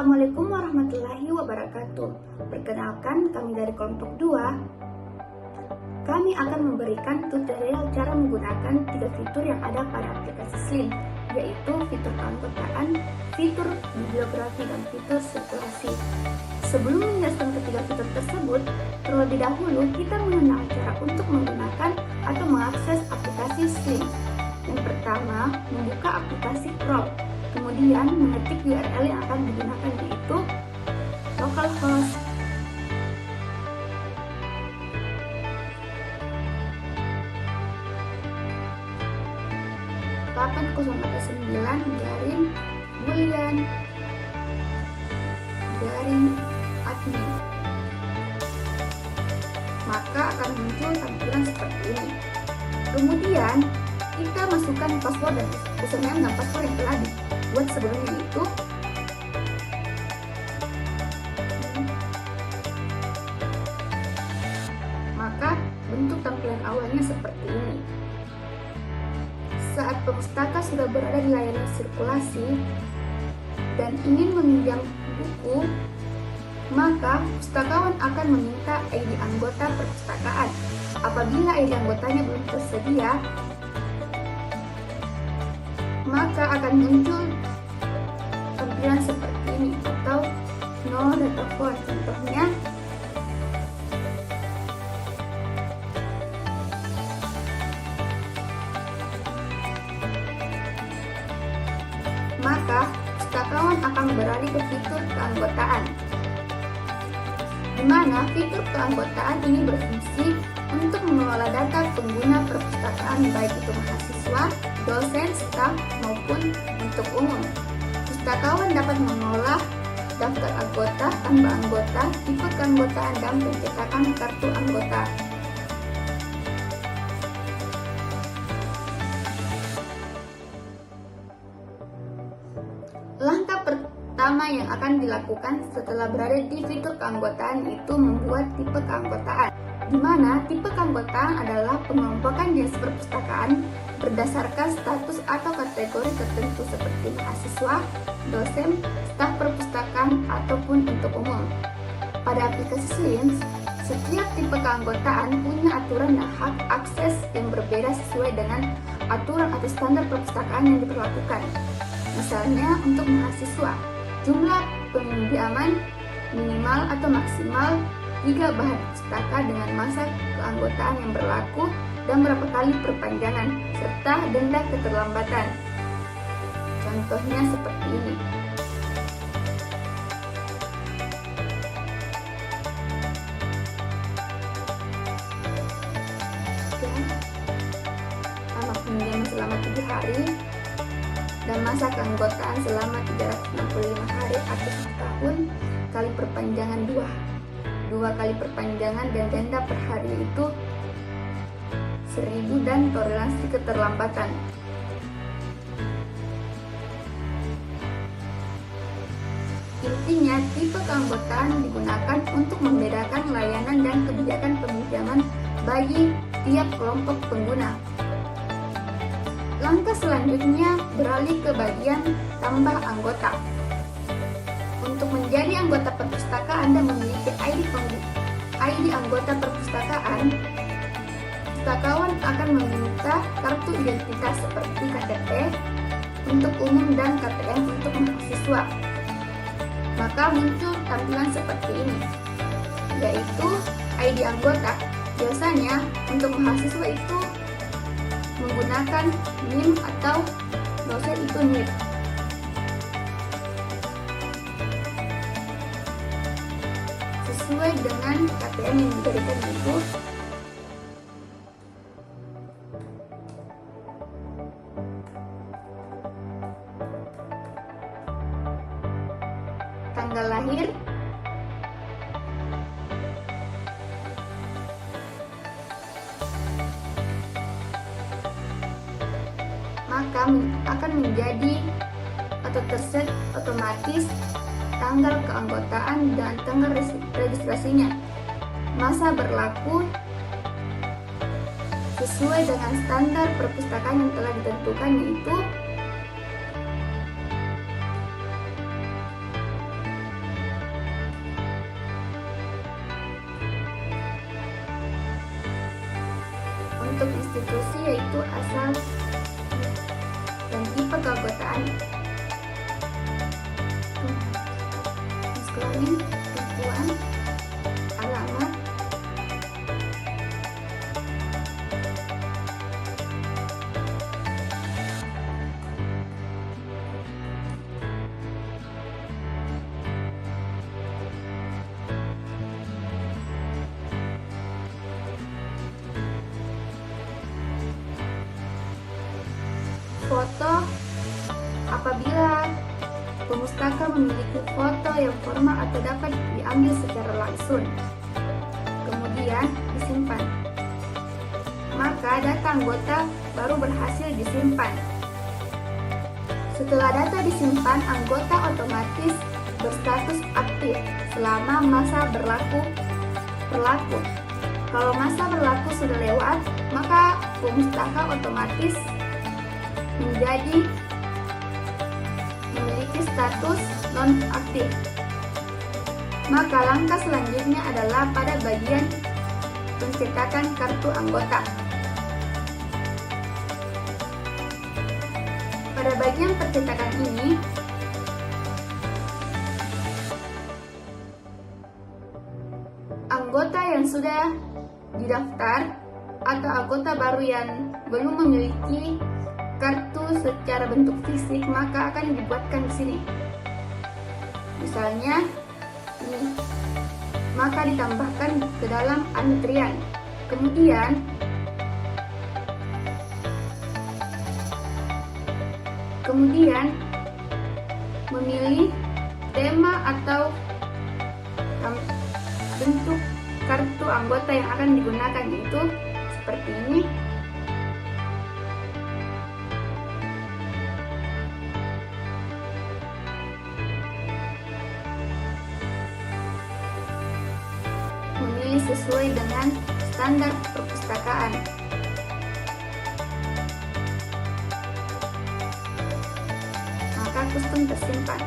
Assalamualaikum warahmatullahi wabarakatuh. Perkenalkan, kami dari kelompok 2. Kami akan memberikan tutorial cara menggunakan 3 fitur yang ada pada aplikasi Slim, yaitu fitur keanggotaan, fitur bibliografi, dan fitur sirkulasi. Sebelum menjelaskan ketiga fitur tersebut, terlebih dahulu kita mengenal cara untuk menggunakan atau mengakses aplikasi Slim. Yang pertama, membuka aplikasi Chrome. Kemudian mengetik URL yang akan digunakan, yaitu localhost 8009-admin. Maka akan muncul tampilan seperti ini. Kemudian kita masukkan password dan username dan password yang telah dibuat sebelumnya itu. Maka bentuk tampilan awalnya seperti ini. Saat pemustaka sudah berada di layanan sirkulasi dan ingin meminjam buku, maka pustakawan akan meminta ID anggota perpustakaan. Apabila ID anggotanya belum tersedia, maka akan muncul tampilan seperti ini atau no data phone. Contohnya, maka pustakawan akan beralih ke fitur keanggotaan, di mana fitur keanggotaan ini berfungsi untuk mengelola data pengguna perpustakaan, baik itu mahasiswa, dosen, staf, maupun untuk umum. Pustakawan dapat mengolah daftar anggota, tambah anggota, tipe keanggotaan, dan pencetakan kartu anggota. Langkah pertama yang akan dilakukan setelah berada di fitur keanggotaan yaitu membuat tipe keanggotaan, di mana tipe keanggotaan adalah pengelompokan jenis perpustakaan berdasarkan status atau kategori tertentu seperti mahasiswa, dosen, staf perpustakaan, ataupun untuk umum. Pada aplikasi Slim, setiap tipe keanggotaan punya aturan dan hak akses yang berbeda sesuai dengan aturan atau standar perpustakaan yang diberlakukan. Misalnya untuk mahasiswa, jumlah pinjaman minimal atau maksimal 3 bahan pustaka dengan masa keanggotaan yang berlaku dan berapa kali perpanjangan, serta denda keterlambatan. Contohnya seperti ini. Lama pinjaman selama 7 hari dan masa keanggotaan selama 365 hari atau 1 tahun kali perpanjangan 2 kali perpanjangan, dan denda per hari itu 1.000 dan toleransi keterlambatan. Intinya, tipe keanggotaan digunakan untuk membedakan layanan dan kebijakan peminjaman bagi tiap kelompok pengguna. Langkah selanjutnya beralih ke bagian tambah anggota. Untuk menjadi anggota perpustakaan dan memiliki ID anggota perpustakaan, pustakawan akan meminta kartu identitas seperti KTP untuk umum dan KTM untuk mahasiswa. Maka muncul tampilan seperti ini, yaitu ID anggota. Biasanya untuk mahasiswa itu menggunakan NIM atau dosen itu NIP. Sesuai dengan KTM yang diberikan itu. Tanggal lahir, maka akan menjadi atau terset otomatis tanggal keanggotaan dan tanggal registrasinya. Masa berlaku sesuai dengan standar perpustakaan yang telah ditentukan, yaitu institusi yaitu asal dan tipe keanggotaan, kelamin, tujuan, alamat, foto. Apabila pemustaka memiliki foto yang formal atau dapat diambil secara langsung, kemudian disimpan, maka data anggota baru berhasil disimpan. Setelah data disimpan, anggota otomatis berstatus aktif selama masa berlaku. Kalau masa berlaku sudah lewat, maka pemustaka otomatis menjadi memiliki status non-aktif. Maka langkah selanjutnya adalah pada bagian pencetakan kartu anggota. Pada bagian pencetakan ini, anggota yang sudah didaftar atau anggota baru yang belum memiliki kartu secara bentuk fisik maka akan dibuatkan di sini. Misalnya ini, maka ditambahkan ke dalam antrian. Kemudian memilih tema atau bentuk kartu anggota yang akan digunakan, yaitu seperti ini. Memilih sesuai dengan standar perpustakaan. Maka custom tersimpan.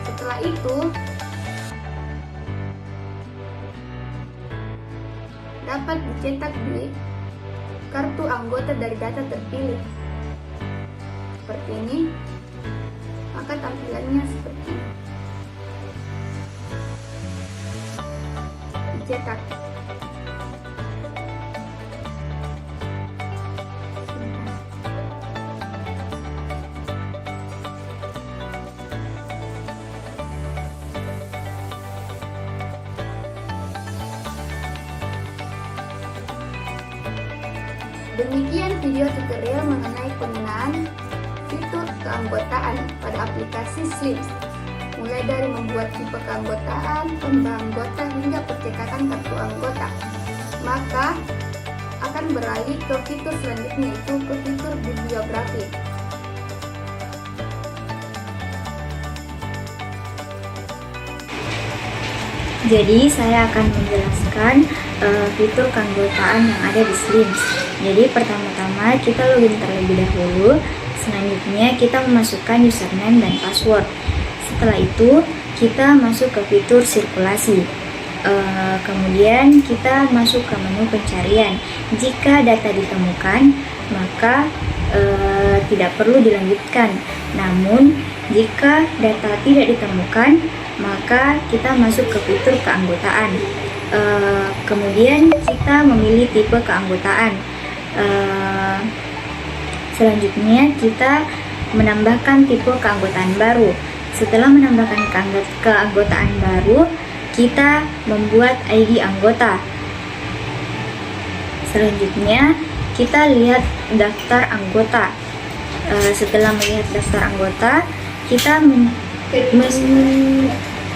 Setelah itu, dapat dicetak di kartu anggota dari data terpilih. Seperti ini. Maka tampilannya seperti ini. Dicetak. Demikian video tutorial mengenai penggunaan fitur keanggotaan pada aplikasi Slims, mulai dari membuat tipe keanggotaan, tambah anggota hingga percetakan kartu anggota. Maka akan beralih ke fitur selanjutnya, yaitu ke fitur bibliografi. Jadi saya akan menjelaskan fitur keanggotaan yang ada di Slims. Jadi pertama-tama kita login terlebih dahulu. Selanjutnya kita memasukkan username dan password. Setelah itu kita masuk ke fitur sirkulasi. Kemudian kita masuk ke menu pencarian. Jika data ditemukan, maka tidak perlu dilanjutkan. Namun jika data tidak ditemukan, maka kita masuk ke fitur keanggotaan. Kemudian kita memilih tipe keanggotaan. Selanjutnya kita menambahkan tipe keanggotaan baru. Setelah menambahkan keanggotaan baru, kita membuat ID anggota. Selanjutnya kita lihat daftar anggota. Setelah melihat daftar anggota, kita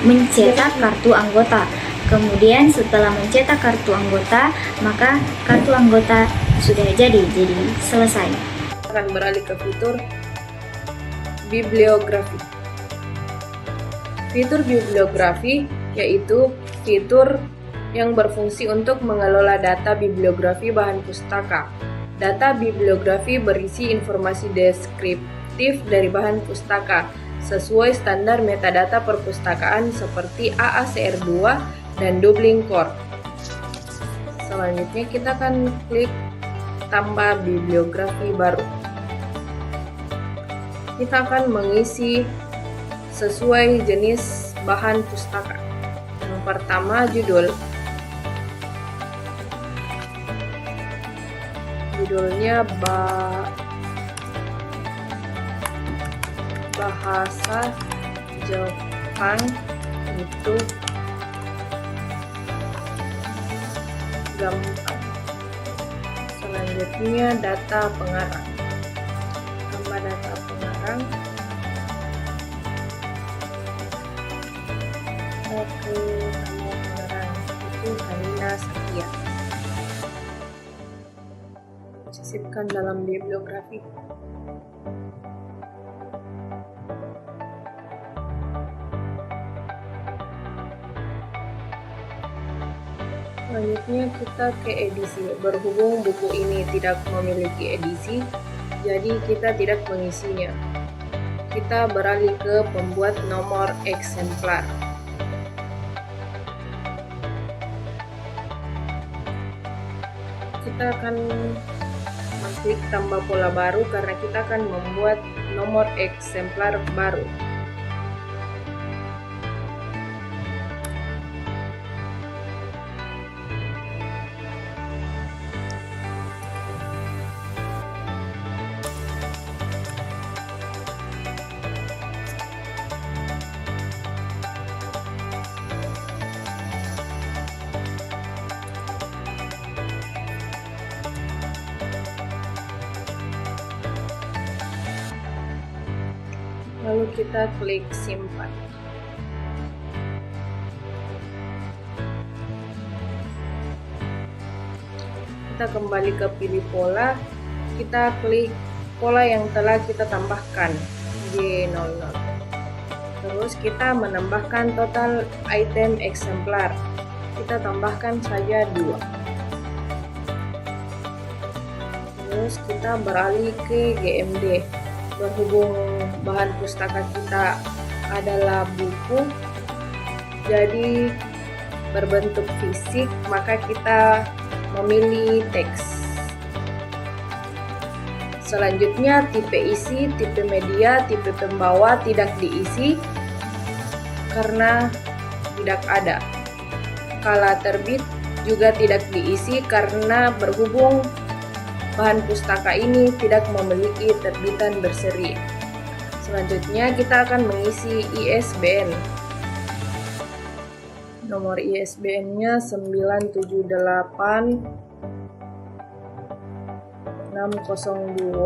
mencetak kartu anggota. Kemudian setelah mencetak kartu anggota, maka kartu anggota sudah jadi selesai. Akan beralih ke fitur bibliografi. Fitur bibliografi yaitu fitur yang berfungsi untuk mengelola data bibliografi bahan pustaka. Data bibliografi berisi informasi deskriptif dari bahan pustaka sesuai standar metadata perpustakaan seperti AACR2 dan doubling chord. Selanjutnya kita akan klik tambah bibliografi baru. Kita akan mengisi sesuai jenis bahan pustaka. Yang pertama judul. Judulnya bahasa Jepang itu gampang. Selanjutnya data pengarang. Tambah data pengarang. Oke, nama pengarang itu Hanina Satya. Sisipkan dalam bibliografi. Selanjutnya kita ke edisi. Berhubung buku ini tidak memiliki edisi, jadi kita tidak mengisinya. Kita beralih ke pembuat nomor eksemplar. Kita akan mengklik tambah pola baru karena kita akan membuat nomor eksemplar baru. Lalu kita klik simpan. Kita kembali ke pilih pola. Kita klik pola yang telah kita tambahkan G00. Terus kita menambahkan total item eksemplar. Kita tambahkan saja 2. Terus kita beralih ke GMD. Berhubung bahan pustaka kita adalah buku, jadi berbentuk fisik, maka kita memilih teks. Selanjutnya tipe isi, tipe media, tipe pembawa tidak diisi karena tidak ada. Kala terbit juga tidak diisi karena berhubung bahan pustaka ini tidak memiliki terbitan berseri. Selanjutnya kita akan mengisi ISBN. Nomor ISBN-nya 978 602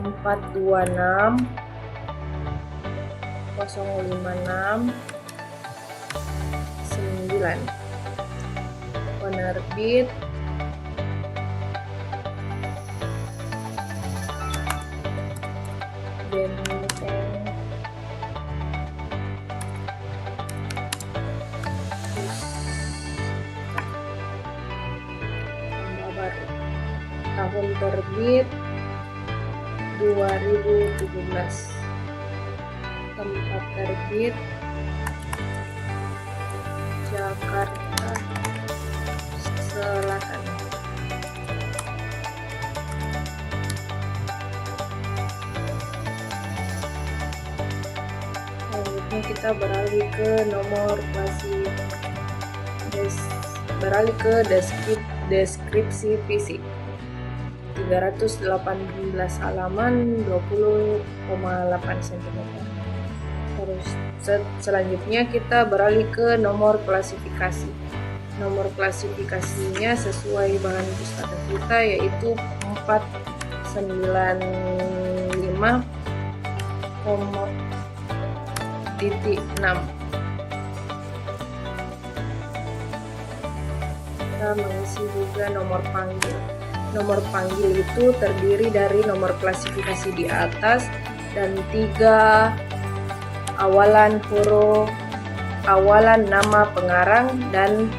426 056 9. Penerbit Benteng Tambah baru. Tahun terbit 2017. Tempat terbit Jakarta Selatan. Selanjutnya kita beralih ke nomor deskripsi fisik 318 halaman 20,8 cm. Terus selanjutnya kita beralih ke nomor klasifikasi. Nomor klasifikasinya sesuai bahan pustaka kita yaitu 495,6. Kita mengisi juga nomor panggil. Nomor panggil itu terdiri dari nomor klasifikasi di atas dan 3 awalan huruf awalan nama pengarang dan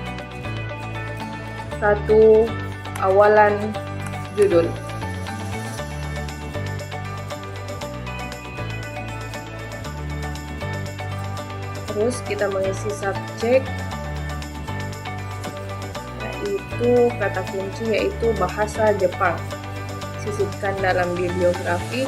1 awalan judul. Terus kita mengisi subjek, yaitu kata kunci yaitu bahasa Jepang. Sisipkan dalam bibliografi.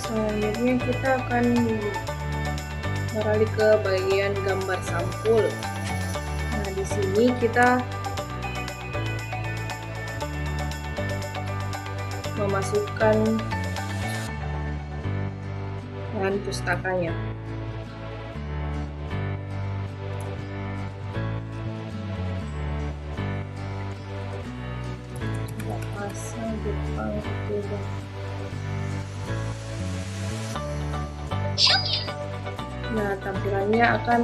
Selanjutnya kita akan beralih ke bagian gambar sampul. Nah, di sini kita memasukkan bahan pustakanya. Bahasa Jepang juga. Nah, tampilannya akan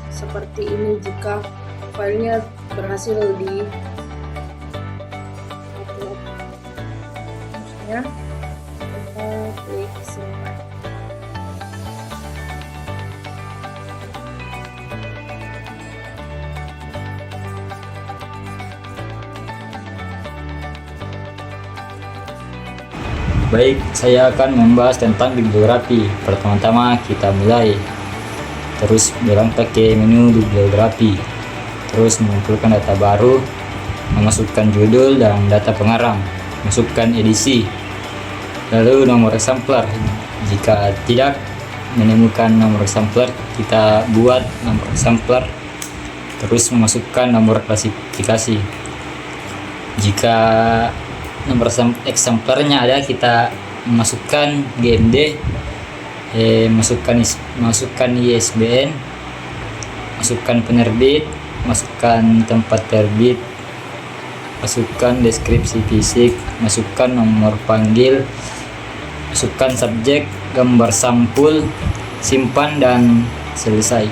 seperti ini jika filenya berhasil di upload. Maksudnya, kita klik simpan. Baik, saya akan membahas tentang bibliografi. Pertama-tama kita mulai. Terus bilang pakai menu bibliografi. Terus mengumpulkan data baru, memasukkan judul dan data pengarang, masukkan edisi. Lalu nomor eksemplar. Jika tidak menemukan nomor eksemplar, kita buat nomor eksemplar. Terus memasukkan nomor klasifikasi. Jika nomor eksemplarnya ada, kita masukkan GMD, masukkan ISBN, masukkan penerbit, masukkan tempat terbit, masukkan deskripsi fisik, masukkan nomor panggil, masukkan subjek, gambar sampul, simpan dan selesai.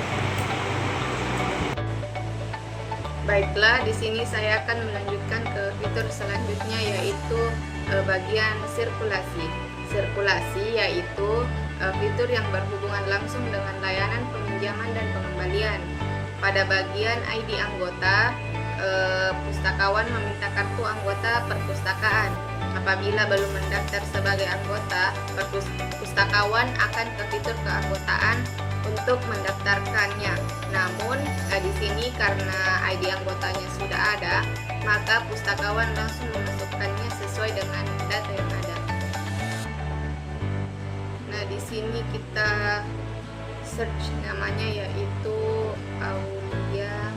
Baiklah, di sini saya akan melanjutkan ke fitur selanjutnya, yaitu bagian sirkulasi. Sirkulasi yaitu fitur yang berhubungan langsung dengan layanan peminjaman dan pengembalian. Pada bagian ID anggota, pustakawan meminta kartu anggota perpustakaan. Apabila belum mendaftar sebagai anggota, pustakawan akan ke fitur keanggotaan untuk mendaftarkannya. Namun di sini karena ID anggotanya sudah ada, maka pustakawan langsung memasukkannya sesuai dengan data yang ada. Nah, di sini kita search namanya, yaitu Aulia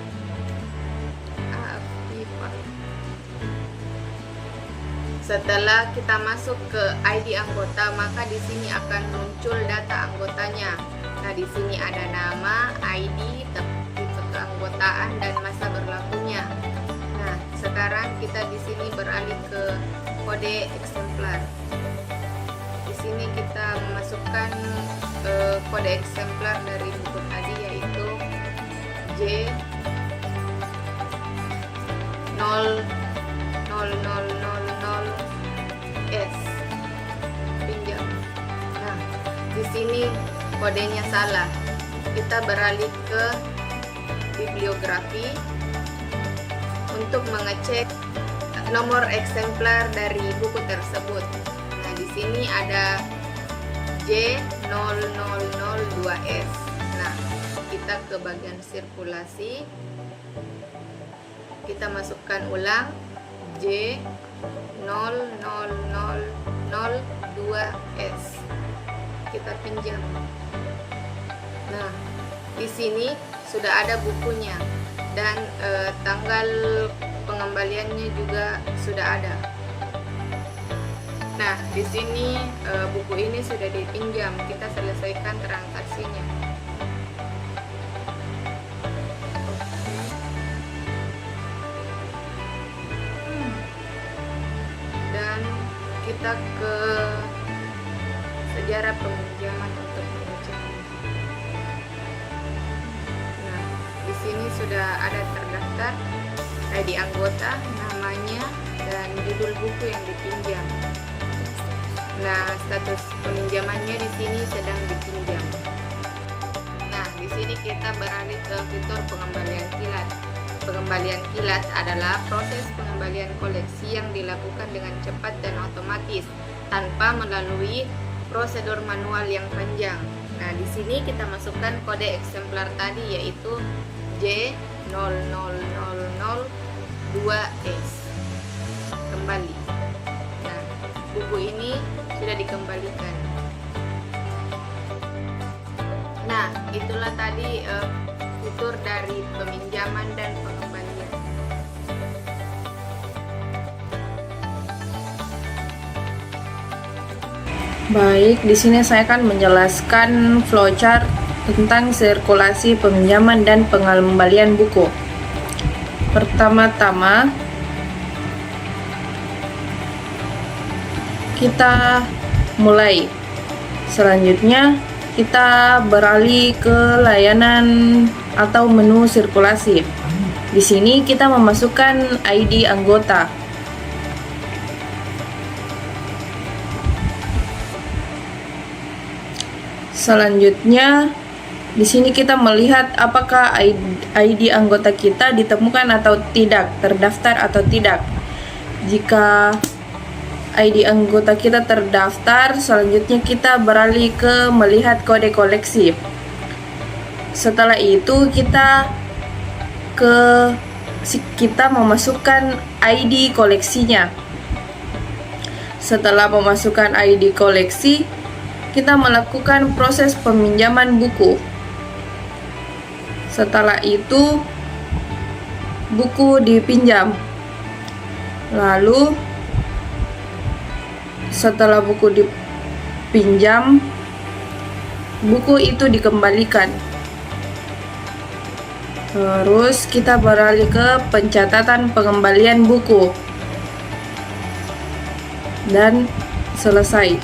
Afifah. Setelah kita masuk ke ID anggota, maka di sini akan muncul data anggotanya. Nah, di sini ada nama, ID, tipe keanggotaan, dan masa berlakunya. Nah, sekarang kita di sini beralih ke kode eksemplar. Di sini kita memasukkan kode eksemplar dari buku tadi, yaitu J0000S pinjam. Nah, di sini kodenya salah. Kita beralih ke bibliografi untuk mengecek nomor eksemplar dari buku tersebut. Nah, di sini ada J0002S. Nah, kita ke bagian sirkulasi. Kita masukkan ulang J0002S. Kita pinjam. Nah, di sini sudah ada bukunya dan tanggal pengembaliannya juga sudah ada. Nah, di sini buku ini sudah dipinjam. Kita selesaikan transaksinya. Dan kita ke sejarah peminjaman untuk mencek. Nah, di sini sudah ada terdaftar ID anggota, namanya, dan judul buku yang dipinjam. Nah, status peminjamannya di sini sedang dipinjam. Nah, di sini kita beralih ke fitur pengembalian kilat. Pengembalian kilat adalah proses pengembalian koleksi yang dilakukan dengan cepat dan otomatis tanpa melalui prosedur manual yang panjang. Nah, di sini kita masukkan kode eksemplar tadi, yaitu J00002S. Kembali. Nah, buku ini sudah dikembalikan. Nah, itulah tadi fitur dari peminjaman dan pengembalian. Baik, di sini saya akan menjelaskan flowchart tentang sirkulasi peminjaman dan pengembalian buku. Pertama-tama, kita mulai. Selanjutnya, kita beralih ke layanan atau menu sirkulasi. Di sini kita memasukkan ID anggota. Selanjutnya, di sini kita melihat apakah ID anggota kita ditemukan atau tidak, terdaftar atau tidak. Jika ID anggota kita terdaftar, selanjutnya kita beralih ke melihat kode koleksi. Setelah itu kita memasukkan ID koleksinya. Setelah memasukkan ID koleksi, kita melakukan proses peminjaman buku. Setelah itu, buku dipinjam. Lalu, setelah buku dipinjam, buku itu dikembalikan. Terus kita beralih ke pencatatan pengembalian buku. Dan selesai.